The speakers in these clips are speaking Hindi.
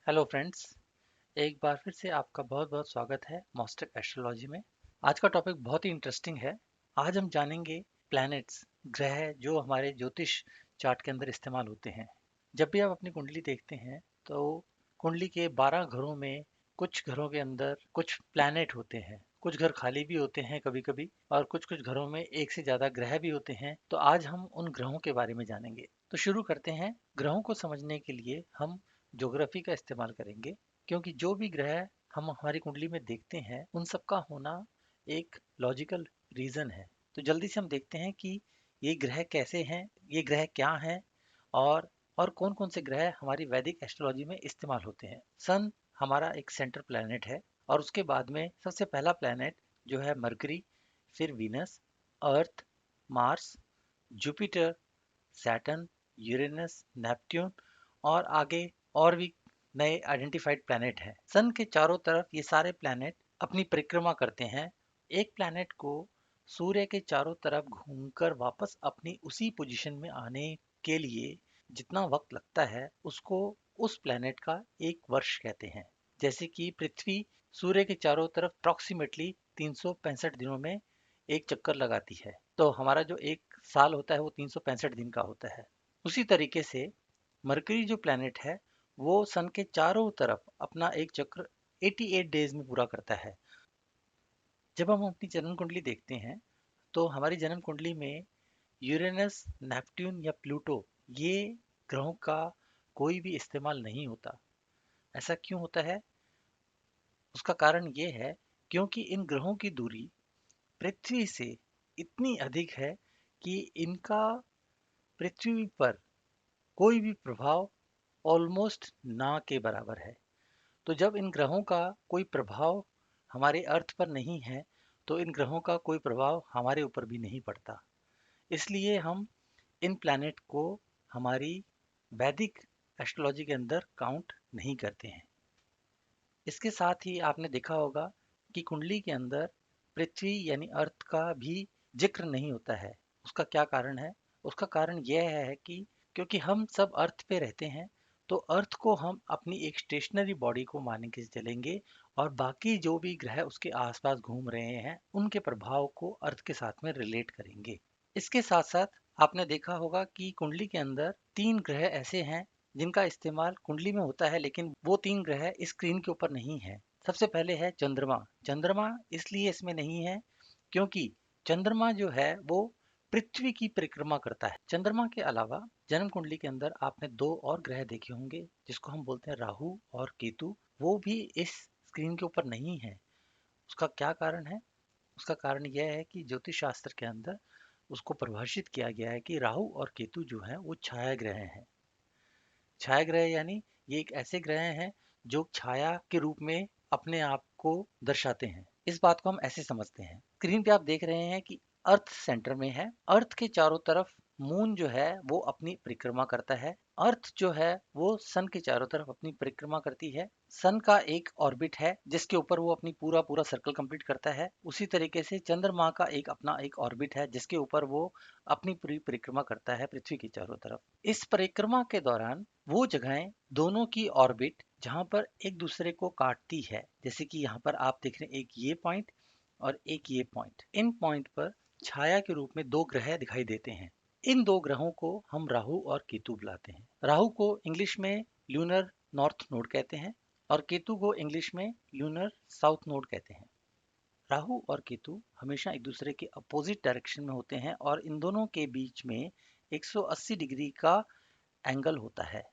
Hello friends. एक बार फिर से आपका बहुत बहुत स्वागत है मॉस्टक एस्ट्रोलॉजी में। आज का टॉपिक बहुत ही इंटरेस्टिंग है। आज हम जानेंगे प्लैनेट्स, ग्रह जो हमारे ज्योतिष चार्ट के अंदर इस्तेमाल होते हैं। जब भी आप अपनी कुंडली देखते हैं तो कुंडली के 12 घरों में कुछ घरों के अंदर कुछ प्लैनेट होते हैं, कुछ घर खाली भी होते हैं कभी कभी, और कुछ कुछ घरों में एक से ज्यादा ग्रह भी होते हैं। तो आज हम उन ग्रहों के बारे में जानेंगे। तो शुरू करते हैं। ग्रहों को समझने के लिए हम ज्योग्राफी का इस्तेमाल करेंगे, क्योंकि जो भी ग्रह हम हमारी कुंडली में देखते हैं उन सब का होना एक लॉजिकल रीजन है। तो जल्दी से हम देखते हैं कि ये ग्रह कैसे हैं, ये ग्रह क्या हैं, और और कौन कौन से ग्रह हमारी वैदिक एस्ट्रोलॉजी में इस्तेमाल होते हैं। सन हमारा एक सेंटर प्लैनेट है, और उसके बाद में सबसे पहला प्लैनेट जो है मरकरी, फिर Venus, Earth, Mars, Jupiter, Saturn, Uranus, Neptune, और आगे और भी नए आइडेंटिफाइड प्लैनेट हैं। सन के चारों तरफ ये सारे प्लैनेट अपनी परिक्रमा करते हैं। एक प्लैनेट को सूर्य के चारों तरफ घूमकर वापस अपनी उसी पोजीशन में आने के लिए जितना वक्त लगता है उसको उस प्लैनेट का एक वर्ष कहते हैं। जैसे कि पृथ्वी सूर्य के चारों तरफ अप्रॉक्सीमेटली 365 दिनों में एक चक्कर लगाती है, तो हमारा जो एक साल होता है वो 365 दिन का होता है। उसी तरीके से मरकरी जो प्लैनेट है वो सन के चारों तरफ अपना एक चक्र 88 डेज में पूरा करता है। जब हम अपनी जन्म कुंडली देखते हैं तो हमारी जन्म कुंडली में यूरेनस, नेपट्यून या प्लूटो, ये ग्रहों का कोई भी इस्तेमाल नहीं होता। ऐसा क्यों होता है? उसका कारण ये है क्योंकि इन ग्रहों की दूरी पृथ्वी से इतनी अधिक है कि इनका पृथ्वी पर कोई भी प्रभाव ऑलमोस्ट ना के बराबर है। तो जब इन ग्रहों का कोई प्रभाव हमारे अर्थ पर नहीं है तो इन ग्रहों का कोई प्रभाव हमारे ऊपर भी नहीं पड़ता। इसलिए हम इन प्लैनेट को हमारी वैदिक एस्ट्रोलॉजी के अंदर काउंट नहीं करते हैं। इसके साथ ही आपने देखा होगा कि कुंडली के अंदर पृथ्वी यानी अर्थ का भी जिक्र नहीं होता है। उसका क्या कारण है? उसका कारण यह है कि क्योंकि हम सब अर्थ पे रहते हैं, तो अर्थ को हम अपनी एक स्टेशनरी बॉडी को मान के चलेंगे, और बाकी जो भी ग्रह उसके आसपास घूम रहे हैं उनके प्रभाव को अर्थ के साथ में रिलेट करेंगे। इसके साथ साथ आपने देखा होगा कि कुंडली के अंदर 3 ग्रह ऐसे हैं जिनका इस्तेमाल कुंडली में होता है, लेकिन वो 3 ग्रह इस स्क्रीन के ऊपर नहीं है। सबसे पहले है चंद्रमा। चंद्रमा इसलिए इसमें नहीं है क्योंकि चंद्रमा जो है वो पृथ्वी की परिक्रमा करता है। चंद्रमा के अलावा जन्म कुंडली के अंदर आपने 2 और ग्रह देखे होंगे जिसको हम बोलते हैं राहु और केतु। वो भी इस स्क्रीन के ऊपर नहीं है। उसका क्या कारण है? उसका कारण यह है कि ज्योतिष शास्त्र के अंदर उसको परिभाषित किया गया है कि राहु और केतु जो है वो छाया ग्रह हैं। छाया ग्रह यानी ये एक ऐसे ग्रह हैं जो छाया के रूप में अपने आप को दर्शाते हैं। इस बात को हम ऐसे समझते हैं। स्क्रीन पे आप देख रहे हैं कि अर्थ सेंटर में है। अर्थ के चारों तरफ मून जो है वो अपनी परिक्रमा करता है। अर्थ जो है वो सन के चारों तरफ अपनी परिक्रमा करती है। सन का एक ऑर्बिट है जिसके ऊपर वो अपनी पूरा पूरा सर्कल कंप्लीट करता है। उसी तरीके से चंद्रमा का एक अपना एक ऑर्बिट है जिसके ऊपर वो अपनी पूरी परिक्रमा करता है पृथ्वी की चारों तरफ। इस परिक्रमा के दौरान वो जगहें दोनों की ऑर्बिट जहां पर एक दूसरे को काटती है, जैसे कि यहाँ पर आप देख रहे हैं एक ये पॉइंट और एक ये पॉइंट, इन पॉइंट पर छाया के रूप में 2 ग्रह दिखाई देते हैं। इन 2 ग्रहों को हम राहु और केतु बुलाते हैं। राहु को इंग्लिश में ल्यूनर नॉर्थ नोड कहते हैं और केतु को इंग्लिश में ल्यूनर साउथ नोड कहते हैं। राहु और केतु हमेशा एक दूसरे के अपोजिट डायरेक्शन में होते हैं और इन दोनों के बीच में 180 डिग्री का एंगल होता है।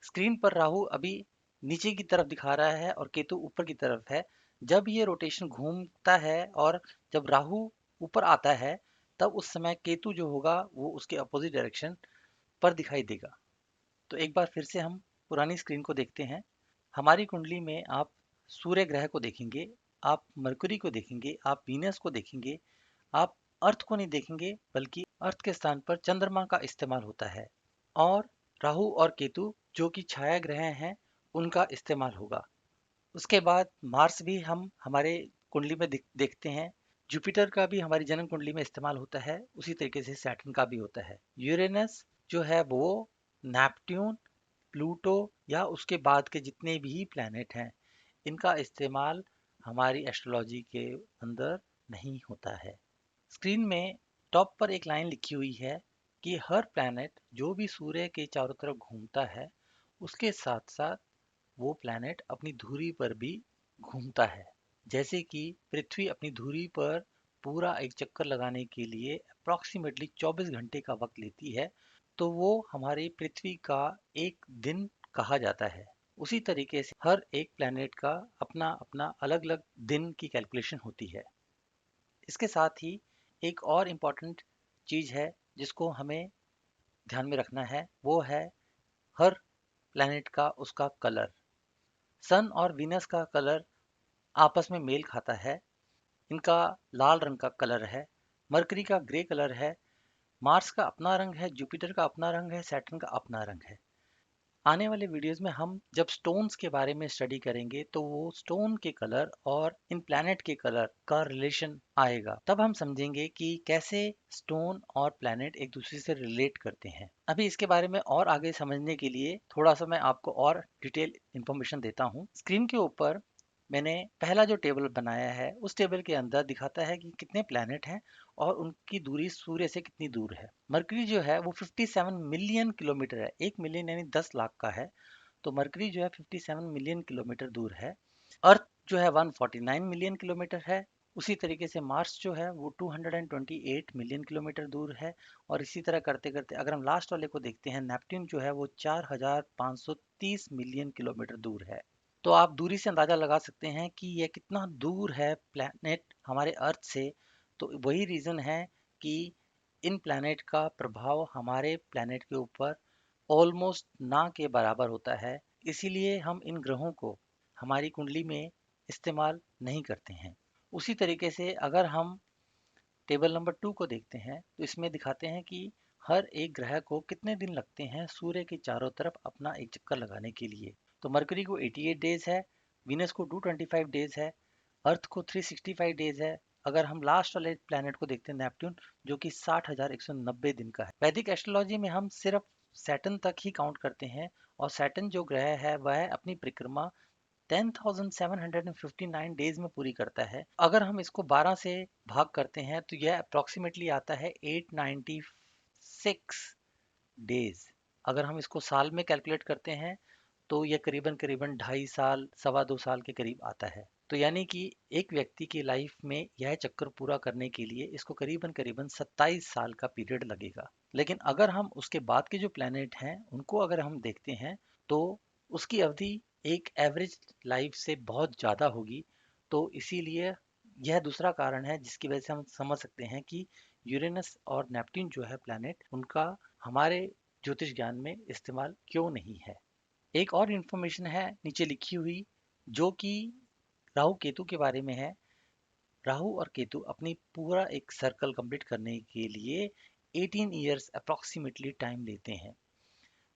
स्क्रीन पर राहु अभी नीचे की तरफ दिखा रहा है और केतु ऊपर की तरफ है। जब ये रोटेशन घूमता है और जब राहु ऊपर आता है तब उस समय केतु जो होगा वो उसके अपोजिट डायरेक्शन पर दिखाई देगा। तो एक बार फिर से हम पुरानी स्क्रीन को देखते हैं। हमारी कुंडली में आप सूर्य ग्रह को देखेंगे, आप मरकुरी को देखेंगे, आप वीनस को देखेंगे, आप अर्थ को नहीं देखेंगे, बल्कि अर्थ के स्थान पर चंद्रमा का इस्तेमाल होता है। और राहु और केतु जो कि छाया ग्रह हैं उनका इस्तेमाल होगा। उसके बाद मार्स भी हम हमारे कुंडली में देखते हैं। जुपिटर का भी हमारी जन्म कुंडली में इस्तेमाल होता है। उसी तरीके से सैटर्न का भी होता है। यूरेनस जो है वो नेपट्यून प्लूटो या उसके बाद के जितने भी प्लैनेट हैं, इनका इस्तेमाल हमारी एस्ट्रोलॉजी के अंदर नहीं होता है। स्क्रीन में टॉप पर एक लाइन लिखी हुई है कि हर प्लैनेट जो भी सूर्य के चारों तरफ घूमता है, उसके साथ साथ वो प्लैनेट अपनी धुरी पर भी घूमता है। जैसे कि पृथ्वी अपनी धुरी पर पूरा एक चक्कर लगाने के लिए अप्रॉक्सीमेटली 24 घंटे का वक्त लेती है, तो वो हमारी पृथ्वी का एक दिन कहा जाता है। उसी तरीके से हर एक प्लैनेट का अपना अपना अलग अलग दिन की कैलकुलेशन होती है। इसके साथ ही एक और इम्पॉर्टेंट चीज़ है जिसको हमें ध्यान में रखना है, वो है हर प्लैनेट का उसका कलर। सन और वीनस का कलर आपस में मेल खाता है। इनका लाल रंग का कलर है। मरकरी का ग्रे कलर है। मार्स का अपना रंग है, जुपिटर का अपना रंग है, सैटर्न का अपना रंग है। आने वाले वीडियोस में हम जब स्टोन्स के बारे में स्टडी करेंगे तो वो स्टोन के कलर और इन प्लैनेट के कलर का रिलेशन आएगा। तब हम समझेंगे कि कैसे स्टोन और प्लैनेट एक दूसरे से रिलेट करते हैं। अभी इसके बारे में और आगे समझने के लिए थोड़ा सा मैं आपको और डिटेल इंफॉर्मेशन देता हूँ। स्क्रीन के ऊपर मैंने पहला जो टेबल बनाया है, उस टेबल के अंदर दिखाता है कि कितने प्लैनेट हैं और उनकी दूरी सूर्य से कितनी दूर है। मरकरी जो है वो 57 मिलियन किलोमीटर है। 1 मिलियन यानी 10 लाख का है। तो मरकरी जो है 57 मिलियन किलोमीटर दूर है। अर्थ जो है 149 मिलियन किलोमीटर है। उसी तरीके से मार्स जो है वो 228 मिलियन किलोमीटर दूर है। और इसी तरह करते करते अगर हम लास्ट वाले को देखते हैं, नेपट्टून जो है वो 4530 मिलियन किलोमीटर दूर है। तो आप दूरी से अंदाजा लगा सकते हैं कि यह कितना दूर है प्लैनेट हमारे अर्थ से। तो वही रीज़न है कि इन प्लैनेट का प्रभाव हमारे प्लैनेट के ऊपर ऑलमोस्ट ना के बराबर होता है। इसीलिए हम इन ग्रहों को हमारी कुंडली में इस्तेमाल नहीं करते हैं। उसी तरीके से अगर हम टेबल नंबर 2 को देखते हैं तो इसमें दिखाते हैं कि हर एक ग्रह को कितने दिन लगते हैं सूर्य के चारों तरफ अपना एक चक्कर लगाने के लिए। तो मरकरी को 88 डेज है, वीनस को 225 डेज है, अर्थ को 365 डेज है। अगर हम लास्ट वाले प्लैनेट को देखते हैं नेपट्टून, जो कि 60,190 दिन का है। वैदिक एस्ट्रोलॉजी में हम सिर्फ सैटर्न तक ही काउंट करते हैं और सैटर्न जो ग्रह है वह अपनी परिक्रमा 10,759 डेज में पूरी करता है। अगर हम इसको 12 से भाग करते हैं तो यह अप्रोक्सीमेटली आता है 896 डेज। अगर हम इसको साल में कैलकुलेट करते हैं तो यह करीबन करीबन 2.5 साल, 2.25 साल के करीब आता है। तो यानी कि एक व्यक्ति की लाइफ में यह चक्कर पूरा करने के लिए इसको करीबन करीबन 27 साल का पीरियड लगेगा। लेकिन अगर हम उसके बाद के जो प्लैनेट हैं उनको अगर हम देखते हैं तो उसकी अवधि एक एवरेज लाइफ से बहुत ज़्यादा होगी। तो इसीलिए यह दूसरा कारण है जिसकी वजह से हम समझ सकते हैं कि यूरेनस और नेपट्टून जो है प्लैनेट, उनका हमारे ज्योतिष ज्ञान में इस्तेमाल क्यों नहीं है। एक और इन्फॉर्मेशन है नीचे लिखी हुई, जो कि राहु केतु के बारे में है। राहु और केतु अपनी पूरा एक सर्कल कंप्लीट करने के लिए 18 ईयर्स अप्रॉक्सीमेटली टाइम लेते हैं।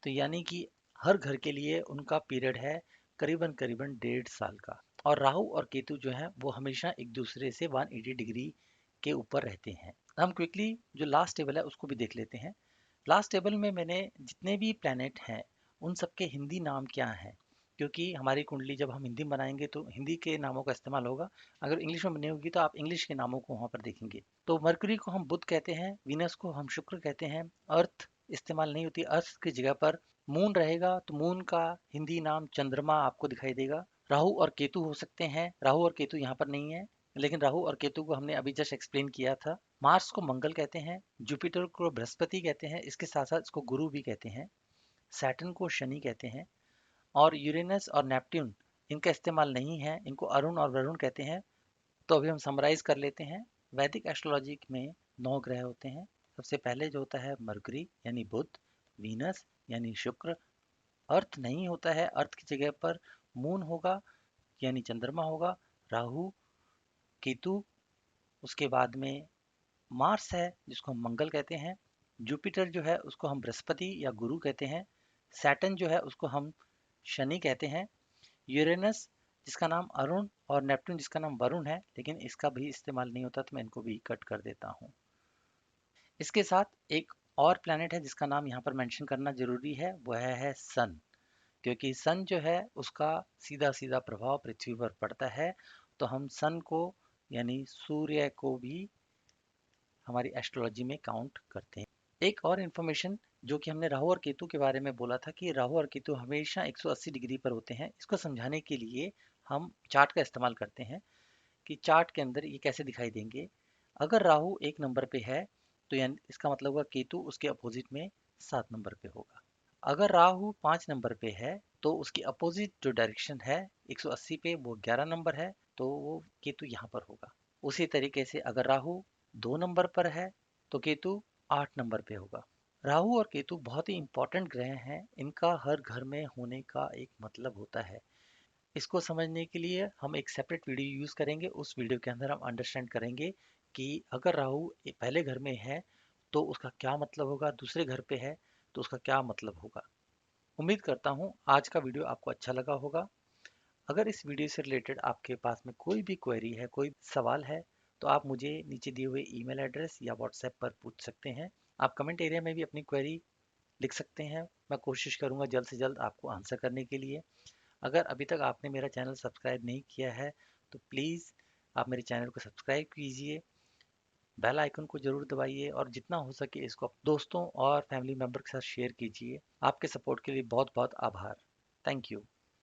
तो यानी कि हर घर के लिए उनका पीरियड है करीबन करीबन 1.5 साल का। और राहु और केतु जो है वो हमेशा एक दूसरे से 180 डिग्री के ऊपर रहते हैं। हम क्विकली जो लास्ट टेबल है उसको भी देख लेते हैं। लास्ट टेबल में मैंने जितने भी प्लैनेट हैं उन सबके हिंदी नाम क्या हैं, क्योंकि हमारी कुंडली जब हम हिंदी में बनाएंगे तो हिंदी के नामों का इस्तेमाल होगा। अगर इंग्लिश में बनी होगी तो आप इंग्लिश के नामों को वहाँ पर देखेंगे। तो मरकरी को हम बुध कहते हैं, वीनस को हम शुक्र कहते हैं, अर्थ इस्तेमाल नहीं होती। अर्थ की जगह पर मून रहेगा तो मून का हिंदी नाम चंद्रमा आपको दिखाई देगा। राहु और केतु हो सकते हैं, राहु और केतु यहाँ पर नहीं है, लेकिन राहु और केतु को हमने अभी जस्ट एक्सप्लेन किया था। मार्स को मंगल कहते हैं, जुपिटर को बृहस्पति कहते हैं, इसके साथ साथ इसको गुरु भी कहते हैं, सैटर्न को शनि कहते हैं, और यूरेनस और नेपट्टून इनका इस्तेमाल नहीं है, इनको अरुण और वरुण कहते हैं। तो अभी हम समराइज कर लेते हैं। वैदिक एस्ट्रोलॉजी में 9 ग्रह होते हैं। सबसे पहले जो होता है मरकरी यानी बुध, वीनस यानी शुक्र, अर्थ नहीं होता है, अर्थ की जगह पर मून होगा यानी चंद्रमा होगा, राहु, केतु, उसके बाद में मार्स है जिसको हम मंगल कहते हैं, जुपिटर जो है उसको हम बृहस्पति या गुरु कहते हैं, सैटर्न जो है उसको हम शनि कहते हैं, यूरेनस जिसका नाम अरुण और नेपट्टून जिसका नाम वरुण है, लेकिन इसका भी इस्तेमाल नहीं होता तो मैं इनको भी कट कर देता हूँ। इसके साथ एक और प्लैनेट है जिसका नाम यहाँ पर मेंशन करना जरूरी है, वह है सन। क्योंकि सन जो है उसका सीधा सीधा प्रभाव पृथ्वी पर पड़ता है, तो हम सन को यानी सूर्य को भी हमारी एस्ट्रोलॉजी में काउंट करते हैं। एक और इन्फॉर्मेशन जो कि हमने राहु और केतु के बारे में बोला था कि राहु और केतु हमेशा 180 डिग्री पर होते हैं, इसको समझाने के लिए हम चार्ट का इस्तेमाल करते हैं कि चार्ट के अंदर ये कैसे दिखाई देंगे। अगर राहु 1 नंबर पे है तो यानी इसका मतलब होगा केतु उसके अपोजिट में 7 नंबर पे होगा। अगर राहु 5 नंबर पे है तो उसकी अपोजिट जो डायरेक्शन है 180 पे वो 11 नंबर है, तो वो केतु यहाँ पर होगा। उसी तरीके से अगर राहु 2 नंबर पर है तो केतु 8 नंबर पे होगा। राहु और केतु बहुत ही इंपॉर्टेंट ग्रह हैं, इनका हर घर में होने का एक मतलब होता है। इसको समझने के लिए हम एक सेपरेट वीडियो यूज़ करेंगे, उस वीडियो के अंदर हम अंडरस्टैंड करेंगे कि अगर राहु पहले घर में है तो उसका क्या मतलब होगा, दूसरे घर पे है तो उसका क्या मतलब होगा। उम्मीद करता हूँ आज का वीडियो आपको अच्छा लगा होगा। अगर इस वीडियो से रिलेटेड आपके पास में कोई भी क्वेरी है, कोई सवाल है, तो आप मुझे नीचे दिए हुए ईमेल एड्रेस या व्हाट्सएप पर पूछ सकते हैं। आप कमेंट एरिया में भी अपनी क्वेरी लिख सकते हैं, मैं कोशिश करूंगा जल्द से जल्द आपको आंसर करने के लिए। अगर अभी तक आपने मेरा चैनल सब्सक्राइब नहीं किया है तो प्लीज़ आप मेरे चैनल को सब्सक्राइब कीजिए, बेल आइकन को जरूर दबाइए और जितना हो सके इसको दोस्तों और फैमिली मेम्बर के साथ शेयर कीजिए। आपके सपोर्ट के लिए बहुत बहुत आभार। Thank you.